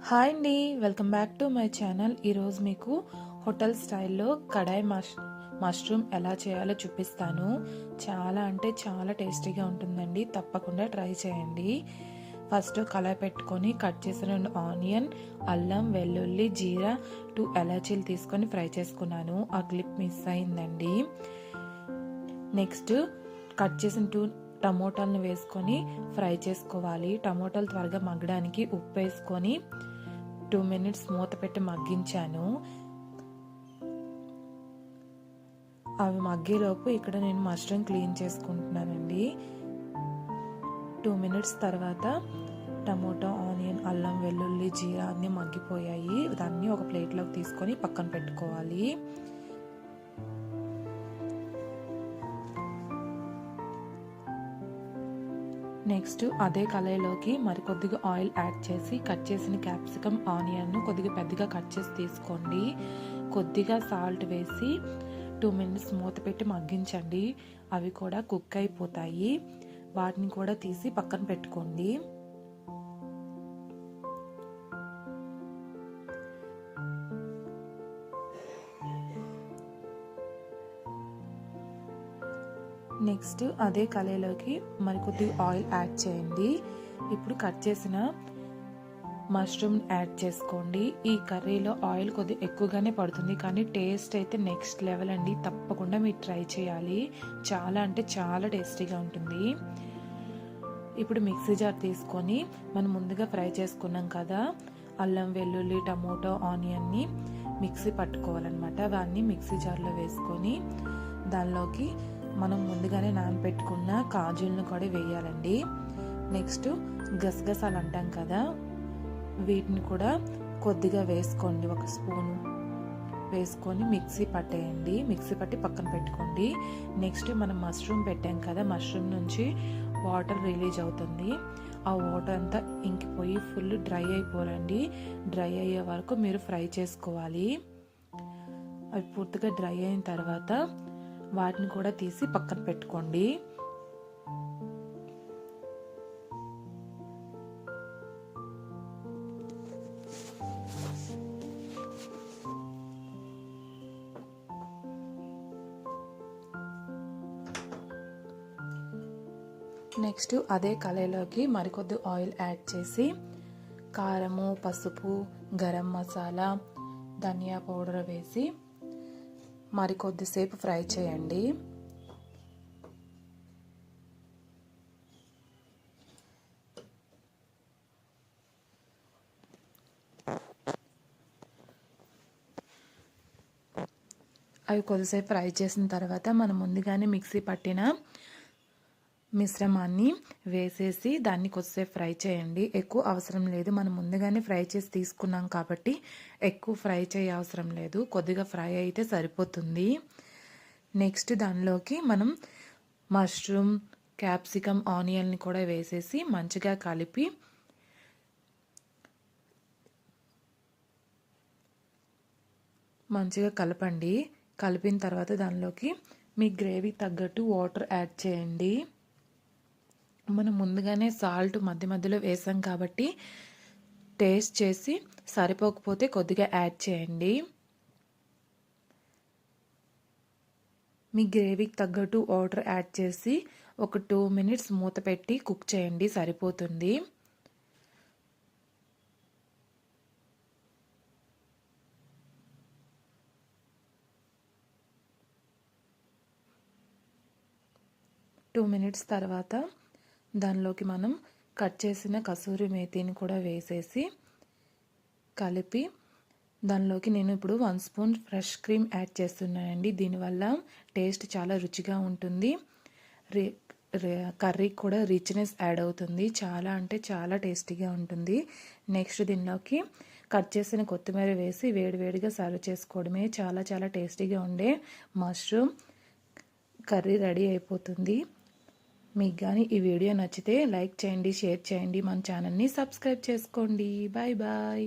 Hi అండి, welcome back to my channel. ఈరోజు మీకు హోటల్ స్టైల్లో కడాయి మష్రూమ్ ఎలా చేయాలో చూపిస్తాను. చాలా అంటే చాలా టేస్టీగా ఉంటుందండి, తప్పకుండా ట్రై చేయండి. ఫస్ట్ కడాయి పెట్టుకొని కట్ చేసిన 2 ఆనియన్, అల్లం, వెల్లుల్లి, జీరా, 2 ఎలాచీలు తీసుకొని ఫ్రై చేసుకున్నాను. ఆ క్లిప్ మిస్ అయిందండి. నెక్స్ట్ కట్ చేసిన 2 టమోటాలను వేసుకొని ఫ్రై చేసుకోవాలి. టమోటాలు త్వరగా మగ్గడానికి ఉప్పు వేసుకొని 2 మినిట్స్ మూత పెట్టి మగ్గించాను. అవి మగ్గేలోపు ఇక్కడ నేను మష్రూమ్ క్లీన్ చేసుకుంటున్నానండి. 2 మినిట్స్ తర్వాత టమోటా, ఆనియన్, అల్లం, వెల్లుల్లి, జీరా అన్నీ మగ్గిపోయాయి. దాన్ని ఒక ప్లేట్లోకి తీసుకొని పక్కన పెట్టుకోవాలి. నెక్స్ట్ అదే కళాయిలోకి మరికొద్దిగా ఆయిల్ యాడ్ చేసి కట్ చేసిన క్యాప్సికమ్, ఆనియన్ను కొద్దిగా పెద్దగా కట్ చేసి తీసుకోండి. కొద్దిగా సాల్ట్ వేసి 2 మినిట్స్ మూత పెట్టి మగ్గించండి. అవి కూడా కుక్ అయిపోతాయి. వాటిని కూడా తీసి పక్కన పెట్టుకోండి. నెక్స్ట్ అదే కళాయిలోకి మరికొద్దిగా ఆయిల్ యాడ్ చేయండి. ఇప్పుడు కట్ చేసిన మష్రూమ్ యాడ్ చేసుకోండి. ఈ కర్రీలో ఆయిల్ కొద్దిగా ఎక్కువగానే పడుతుంది, కానీ టేస్ట్ అయితే నెక్స్ట్ లెవెల్ అండి. తప్పకుండా మీరు ట్రై చేయాలి. చాలా అంటే చాలా టేస్టీగా ఉంటుంది. ఇప్పుడు మిక్సీ జార్ తీసుకొని మనం ముందుగా ఫ్రై చేసుకున్నాం కదా అల్లం, వెల్లుల్లి, టమోటో, ఆనియన్ని మిక్సీ పట్టుకోవాలన్నమాట. దాన్ని మిక్సీ జార్లో వేసుకొని దానిలోకి మనం ముందుగానే నానబెట్టుకున్న కాజులను కూడా వేయాలండి. నెక్స్ట్ గసగసాలు అంటాం కదా, వీటిని కూడా కొద్దిగా వేసుకోండి. 1 స్పూను వేసుకొని మిక్సీ పట్టేయండి. మిక్సీ పట్టి పక్కన పెట్టుకోండి. నెక్స్ట్ మనం మష్రూమ్ పెట్టాం కదా, మష్రూమ్ నుంచి వాటర్ రిలీజ్ అవుతుంది. ఆ వాటర్ అంతా ఇంకిపోయి ఫుల్ డ్రై అయిపోరండి. డ్రై అయ్యే వరకు మీరు ఫ్రై చేసుకోవాలి. అవి పూర్తిగా డ్రై అయిన తర్వాత వాటిని కూడా తీసి పక్కన పెట్టుకోండి. నెక్స్ట్ అదే కళాయిలోకి మరికొద్ది ఆయిల్ యాడ్ చేసి కారము, పసుపు, గరం మసాలా, ధనియా పౌడర్ వేసి మరికొద్దిసేపు ఫ్రై చేయండి. అవి కొద్దిసేపు ఫ్రై చేసిన తర్వాత మనం ముందుగానే మిక్సీ పట్టిన మిశ్రమాన్ని వేసేసి దాన్ని కొద్దిసేపు ఫ్రై చేయండి. ఎక్కువ అవసరం లేదు, మనం ముందుగానే ఫ్రై చేసి తీసుకున్నాం కాబట్టి ఎక్కువ ఫ్రై చేయ అవసరం లేదు. కొద్దిగా ఫ్రై అయితే సరిపోతుంది. నెక్స్ట్ దానిలోకి మనం మష్రూమ్, క్యాప్సికమ్, ఆనియన్ని కూడా వేసేసి మంచిగా కలిపి మంచిగా కలపండి. కలిపిన తర్వాత దానిలోకి మీ గ్రేవీ తగ్గట్టు వాటర్ యాడ్ చేయండి. మనం ముందుగానే సాల్ట్ మధ్య మధ్యలో వేసాం కాబట్టి టేస్ట్ చేసి సరిపోకపోతే కొద్దిగా యాడ్ చేయండి. మీ గ్రేవీకి తగ్గట్టు వాటర్ యాడ్ చేసి ఒక 2 మినిట్స్ మూత పెట్టి కుక్ చేయండి, సరిపోతుంది. టూ మినిట్స్ తర్వాత దానిలోకి మనం కట్ చేసిన కసూరి మేతిని కూడా వేసేసి కలిపి దానిలోకి నేను ఇప్పుడు 1 స్పూన్ ఫ్రెష్ క్రీమ్ యాడ్ చేస్తున్నానండి. దీనివల్ల టేస్ట్ చాలా రుచిగా ఉంటుంది. కర్రీ కూడా రిచ్నెస్ యాడ్ అవుతుంది. చాలా అంటే చాలా టేస్టీగా ఉంటుంది. నెక్స్ట్ దీనిలోకి కట్ చేసిన కొత్తిమీర వేసి వేడివేడిగా సర్వ్ చేసుకోవడమే. చాలా చాలా టేస్టీగా ఉండే మష్రూమ్ కర్రీ రెడీ అయిపోతుంది. మీకు కానీ ఈ వీడియో నచ్చితే లైక్ చేయండి, షేర్ చేయండి, మన ఛానల్ని సబ్స్క్రైబ్ చేసుకోండి. Bye bye.